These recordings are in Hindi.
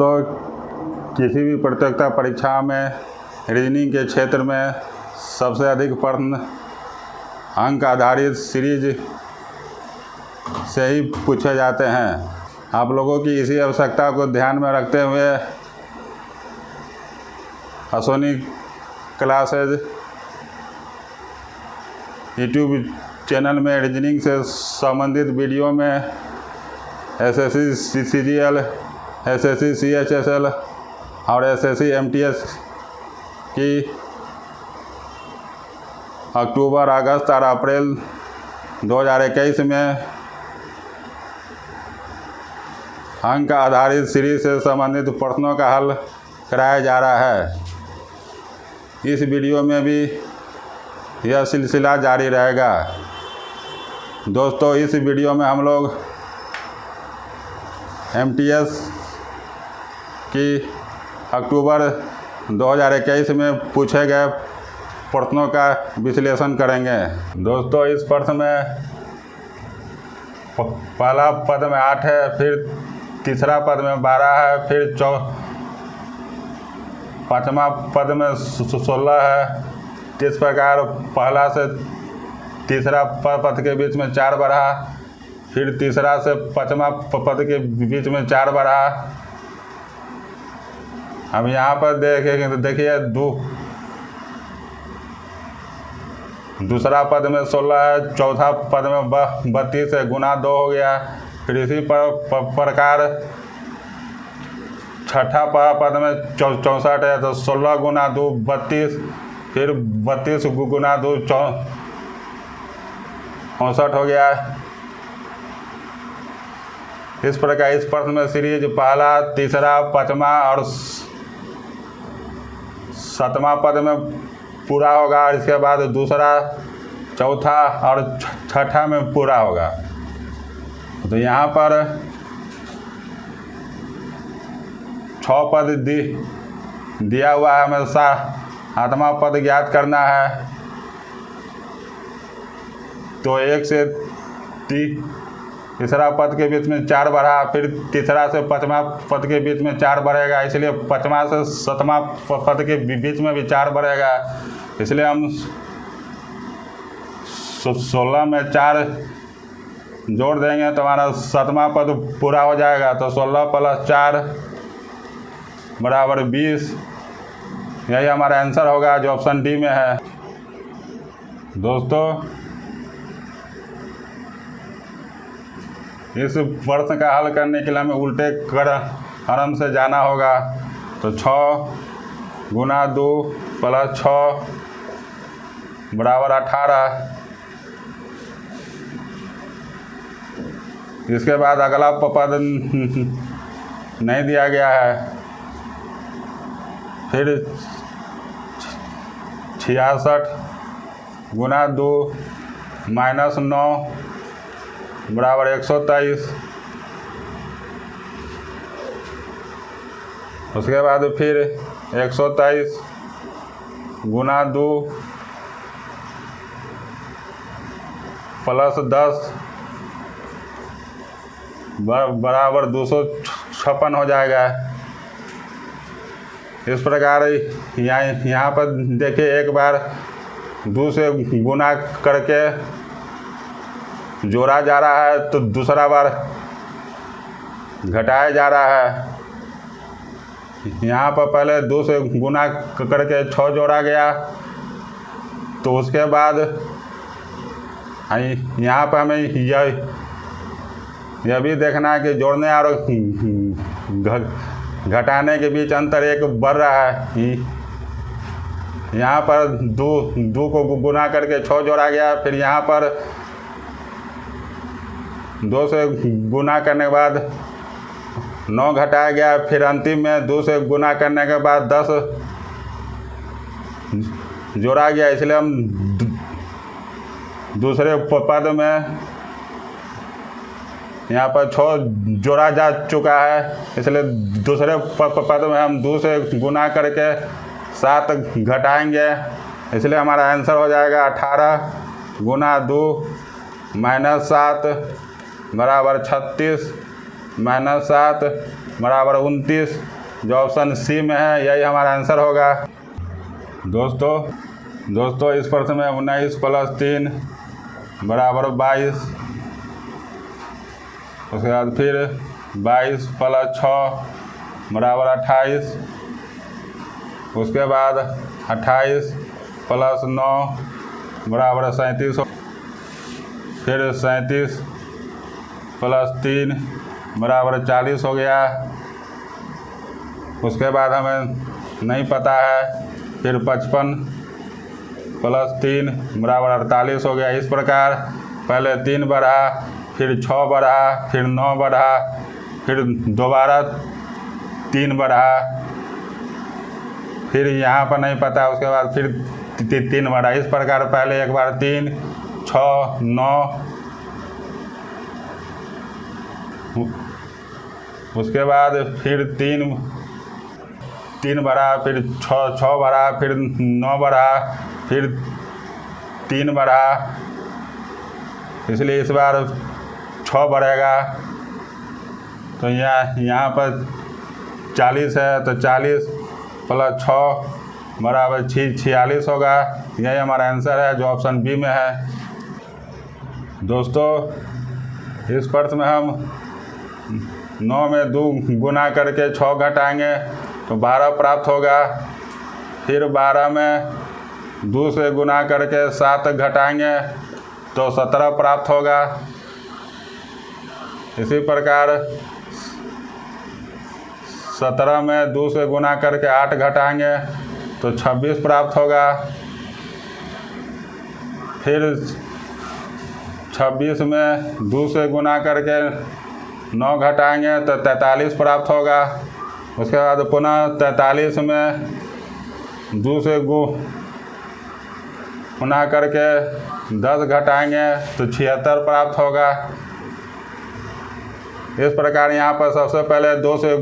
दोस्तों, किसी भी प्रतियोगिता परीक्षा में रीजनिंग के क्षेत्र में सबसे अधिक प्रश्न अंक आधारित सीरीज से ही पूछे जाते हैं। आप लोगों की इसी आवश्यकता को ध्यान में रखते हुए अश्विनी क्लासेज यूट्यूब चैनल में रीजनिंग से संबंधित वीडियो में एसएससी सीजीएल, एसएससी सीएचएसएल और एसएससी एमटीएस की अक्टूबर, अगस्त और अप्रैल 2021 में अंक आधारित सीरीज से संबंधित प्रश्नों का हल कराया जा रहा है। इस वीडियो में भी यह सिलसिला जारी रहेगा। दोस्तों, इस वीडियो में हम लोग एमटीएस की अक्टूबर 2021 में पूछे गए प्रश्नों का विश्लेषण करेंगे। दोस्तों, इस प्रश्न में पहला पद में 8 है, फिर तीसरा पद में 12 है, फिर पाँचवा पद में 16 है। इस प्रकार पहला से तीसरा पद के बीच में 4 बढ़ा, फिर तीसरा से पाँचवा पद के बीच में 4 बढ़ा। अब यहाँ पर देखेंगे तो देखिए दूसरा पद में 16 है, चौथा पद में 32 है, गुना 2 हो गया। फिर इसी प्रकार छठा पद में 64 है, तो 16 गुना 2 32, फिर 32 गुना 2 64 हो गया। इस प्रकार इस प्रश्न में सीरीज पहला, तीसरा, पाँचवा और सातवां पद में पूरा होगा, और इसके बाद दूसरा, चौथा और छठा में पूरा होगा। तो यहाँ पर 6 पद दिया हुआ है, हमें 7वां पद ज्ञात करना है। तो 1 से तीसरा पद के बीच में 4 बढ़ा, फिर तीसरा से पाँचवा पद के बीच में 4 बढ़ेगा, इसलिए पाँचवा से सातवां पद के बीच में भी 4 बढ़ेगा। इसलिए हम 16 में 4 जोड़ देंगे तो हमारा 7वां पद पूरा हो जाएगा। तो 16 + 4 बराबर 20। यही हमारा आंसर होगा, जो ऑप्शन डी में है। दोस्तों, इस प्रश्न का हल करने के लिए हमें उल्टे क्रम से जाना होगा। तो 6 गुना 2 + 6 बराबर 18। इसके बाद अगला पद नहीं दिया गया है। फिर 66 गुना 2 - 9 बराबर 123। उसके बाद फिर 123 गुना 2 + 10 बराबर 256 हो जाएगा। इस प्रकार यहाँ पर देखिए, एक बार 2 से गुना करके जोड़ा जा रहा है, तो दूसरा बार घटाया जा रहा है। यहाँ पर पहले 2 से गुना करके 6 जोड़ा गया, तो उसके बाद यहाँ पर हमें यह भी देखना है कि जोड़ने और घटाने के बीच अंतर 1 बढ़ रहा है। यहाँ पर 2 को गुना करके 6 जोड़ा गया, फिर यहाँ पर 2 से गुना करने के बाद 9 घटाया गया, फिर अंतिम में 2 से गुना करने के बाद 10 जोड़ा गया। इसलिए हम दूसरे पद में यहाँ पर 6 जोड़ा जा चुका है, इसलिए दूसरे पद में हम 2 से गुना करके 7 घटाएंगे। इसलिए हमारा आंसर हो जाएगा 18 गुना 2 - 7 बराबर 36। -7 बराबर 29, जो ऑप्शन सी में है यही हमारा आंसर होगा। दोस्तों इस प्रश्न में 19 + 3 बराबर 22, उसके बाद फिर 22 + 6 बराबर 28, उसके बाद 28 + 9 बराबर 37, फिर 37 + 3 बराबर 40 हो गया। उसके बाद हमें नहीं पता है, फिर 55 + 3 बराबर 48 हो गया। इस प्रकार पहले 3 बढ़ा, फिर 6 बढ़ा, फिर 9 बढ़ा, फिर दोबारा 3 बढ़ा, फिर यहाँ पर नहीं पता, उसके बाद फिर 3 बढ़ा। इस प्रकार पहले एक बार 3, 6, 9, उसके बाद फिर 3 बढ़ा, फिर 6 बढ़ा, फिर 9 बढ़ा, फिर 3 बढ़ा, इसलिए इस बार 6 बढ़ेगा। तो यहाँ पर 40 है, तो 40 + 6 बराबर 46 होगा। यही हमारा आंसर है, जो ऑप्शन बी में है। दोस्तों इस प्रश्न में हम 9 में 2 गुना करके 6 घटाएंगे तो 12 प्राप्त होगा। फिर 12 में 2 से गुना करके 7 घटाएंगे तो 17 प्राप्त होगा। इसी प्रकार 17 में 2 से गुना करके 8 घटाएंगे तो 26 प्राप्त होगा। फिर 26 में 2 से गुना करके 9 घटाएंगे तो 43 प्राप्त होगा। उसके बाद पुनः 43 में 2 से गुना करके 10 घटाएंगे तो 76 प्राप्त होगा। इस प्रकार यहाँ पर सबसे पहले 2 से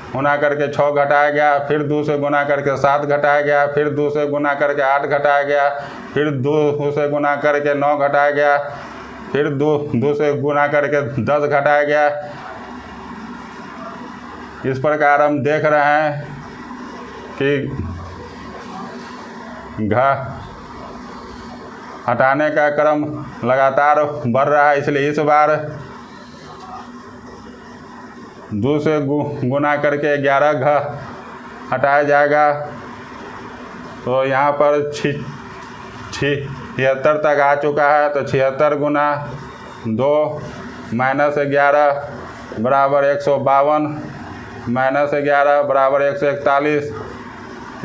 गुना करके 6 घटाया गया, फिर 2 से गुना करके 7 घटाया गया, फिर 2 से गुना करके 8 घटाया गया, फिर 2 से गुना करके 9 घटाया गया, फिर 2 से गुना करके 10 घटाया गया। इस प्रकार हम देख रहे हैं कि हटाने का क्रम लगातार बढ़ रहा है, इसलिए इस बार 2 से गुना करके 11 हटाया जाएगा। तो यहाँ पर 76 तक आ चुका है, तो 76 गुना 2 -11 बराबर 152, -11 बराबर 141।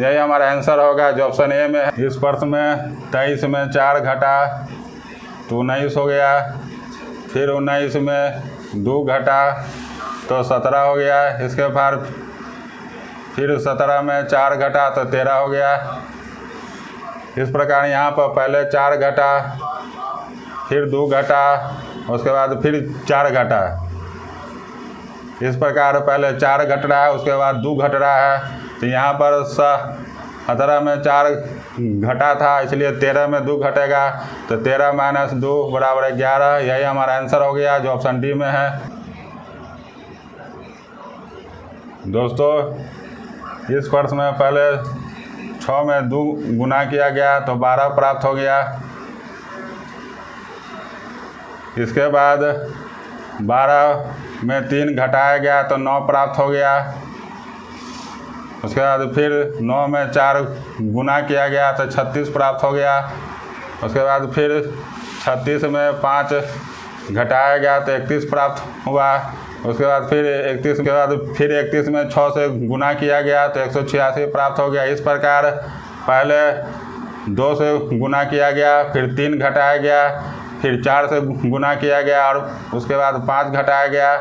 यही हमारा आंसर होगा, जो ऑप्शन ए में है। इस प्रश्न में 23 में 4 घटा तो 19 हो गया, फिर 19 में 2 घटा तो 17 हो गया। इसके बाद फिर 17 में 4 घटा तो 13 हो गया। इस प्रकार यहाँ पर पहले 4 घटा, फिर 2 घटा, उसके बाद फिर 4 घटा। इस प्रकार पहले 4 घट रहा है, उसके बाद 2 घट रहा है। तो यहाँ पर 17 में 4 घटा था, इसलिए 13 में 2 घटेगा, तो 13 - 2 बराबर 11। यही हमारा आंसर हो गया, जो ऑप्शन डी में है। दोस्तों इस प्रश्न में पहले 6 में 2 गुना किया गया तो 12 प्राप्त हो गया। इसके बाद 12 में 3 घटाया गया तो 9 प्राप्त हो गया। उसके बाद फिर 9 में 4 गुना किया गया तो 36 प्राप्त हो गया। उसके बाद फिर 36 में 5 घटाया गया तो 31 प्राप्त हुआ। उसके बाद फिर 31 के बाद फिर 31 में 6 से गुना किया गया तो 186 प्राप्त हो गया। इस प्रकार पहले 2 से गुना किया गया, फिर 3 घटाया गया, फिर 4 से गुना किया गया और उसके बाद 5 घटाया गया,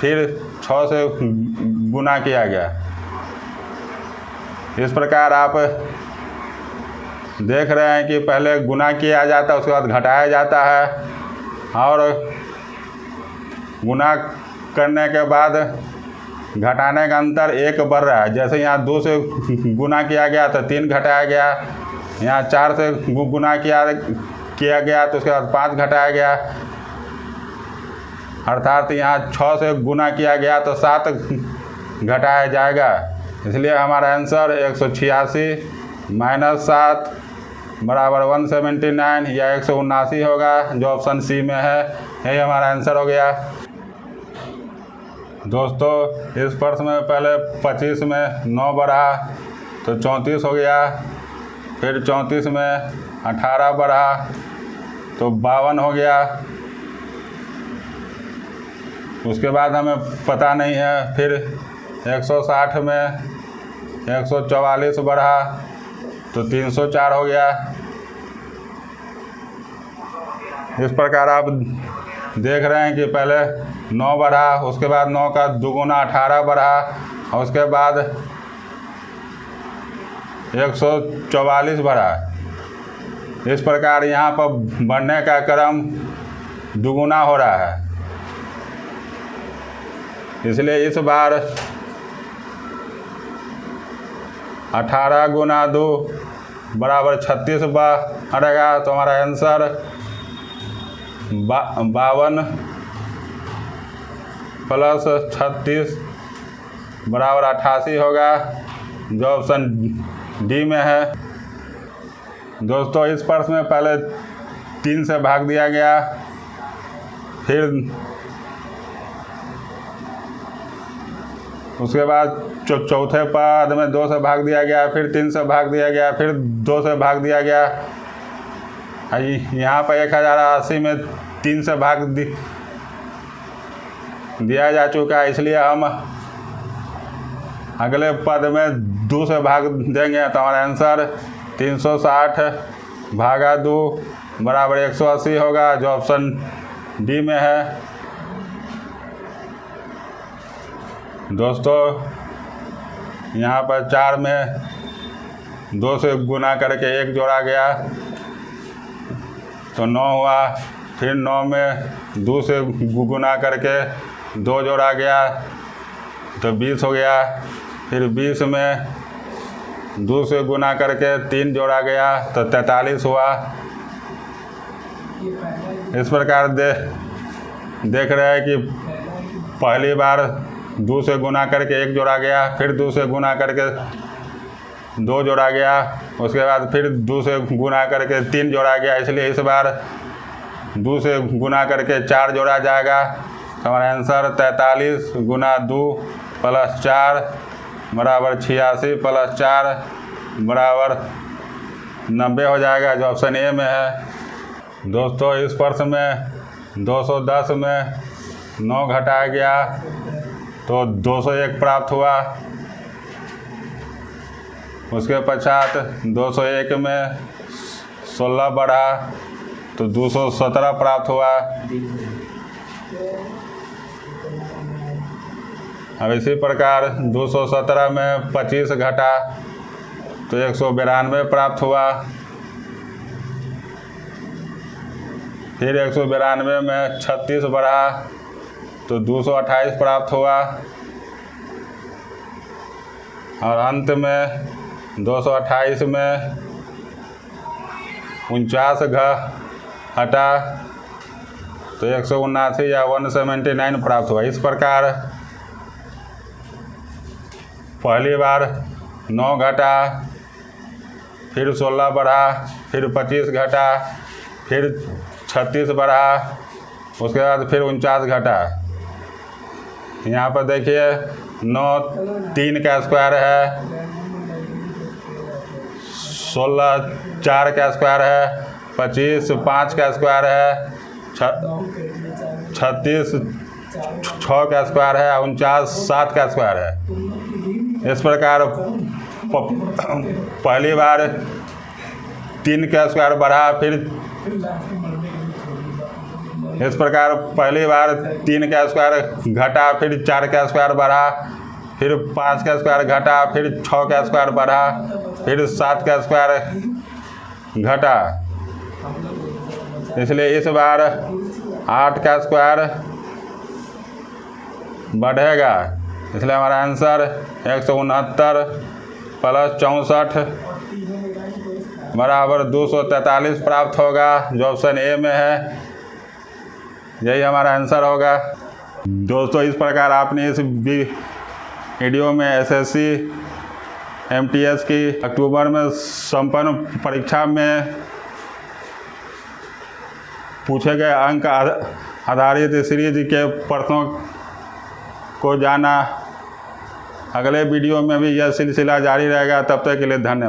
फिर 6 से गुना किया गया। इस प्रकार आप देख रहे हैं कि पहले गुना किया जाता है, उसके बाद घटाया जाता है, और गुना करने के बाद घटाने का अंतर 1 बढ़ रहा है। जैसे यहाँ 2 से गुना किया गया तो 3 घटाया गया, यहाँ 4 से गुना किया गया तो उसके बाद 5 घटाया गया। अर्थात यहाँ 6 से गुना किया गया तो 7 घटाया जाएगा, इसलिए हमारा आंसर 186 माइनस 7 बराबर 179 या 179 होगा, जो ऑप्शन सी में है। यही हमारा आंसर हो गया। दोस्तों इस प्रश्न में पहले 25 में 9 बढ़ा तो 34 हो गया, फिर 34 में 18 बढ़ा तो 52 हो गया। उसके बाद हमें पता नहीं है, फिर 160 में 144 बढ़ा तो 304 हो गया। इस प्रकार आप देख रहे हैं कि पहले 9 बढ़ा, उसके बाद 9 का दुगुना 18 बढ़ा और उसके बाद 144 बढ़ा। इस प्रकार यहाँ पर बढ़ने का क्रम दुगुना हो रहा है, इसलिए इस बार 18 गुना 2 बराबर 36 बढ़ेगा, तो हमारा आंसर 52 प्लस 36 बराबर 88 होगा, जो ऑप्शन डी में है। दोस्तों इस प्रश्न में पहले 3 से भाग दिया गया, फिर उसके बाद चौथे पद में 2 से भाग दिया गया, फिर 3 से भाग दिया गया, फिर 2 से भाग दिया गया। यहाँ पर 1080 में 3 से भाग दिया जा चुका है, इसलिए हम अगले पद में 2 से भाग देंगे, तो हमारा आंसर 360 भागा 2 बराबर 180 होगा, जो ऑप्शन डी में है। दोस्तों यहाँ पर 4 में 2 से गुना करके 1 जोड़ा गया तो 9 हुआ, फिर 9 में 2 से गुना करके 2 जोड़ा गया तो 20 हो गया, फिर 20 में 2 से गुना करके 3 जोड़ा गया तो 43 हुआ। इस प्रकार देख रहे हैं कि पहली बार 2 से गुना करके 1 जोड़ा गया, फिर 2 से गुना करके 2 जोड़ा गया, उसके बाद फिर 2 से गुना करके 3 जोड़ा गया, इसलिए इस बार 2 से गुना करके 4 जोड़ा जाएगा। तो हमारा आंसर 43 गुना 2 प्लस 4 बराबर 86 प्लस 4 बराबर 90 हो जाएगा, जो ऑप्शन ए में है। दोस्तों इस प्रश्न में 210 में 9 घटाया गया तो 201 प्राप्त हुआ। उसके पश्चात 201 में 16 बढ़ा तो 217 प्राप्त हुआ। अब इसी प्रकार 217 में 25 घटा तो 192 प्राप्त हुआ। फिर 192 में 36 बढ़ा तो 228 प्राप्त हुआ, और अंत में 228 में 49 हटा तो 179 या 179 प्राप्त हुआ। इस प्रकार पहली बार 9 घटा, फिर 16 बढ़ा, फिर 25 घटा, फिर 36 बढ़ा, उसके बाद फिर 49 घटा। यहाँ पर देखिए 9 3 का स्क्वायर है, 16 4 का स्क्वायर है, 25 5 का स्क्वायर है, 36 6 का स्क्वायर है, 49 7 का स्क्वायर है। इस प्रकार पहली बार 3 का स्क्वायर बढ़ा, फिर इस प्रकार पहली बार 3 का स्क्वायर घटा, फिर 4 का स्क्वायर बढ़ा, फिर 5 का स्क्वायर घटा, फिर 6 का स्क्वायर बढ़ा, फिर 7 का स्क्वायर घटा। इसलिए इस बार 8 का स्क्वायर बढ़ेगा, इसलिए हमारा आंसर 169 प्लस 64 बराबर 243 प्राप्त होगा, जो ऑप्शन ए में है। यही हमारा आंसर होगा। दोस्तों, इस प्रकार आपने इस वीडियो में एसएससी एमटीएस की अक्टूबर में संपन्न परीक्षा में पूछे गए अंक आधारित सीरीज के प्रश्नों को जाना। अगले वीडियो में भी यह सिलसिला जारी रहेगा। तब तक के लिए धन्यवाद।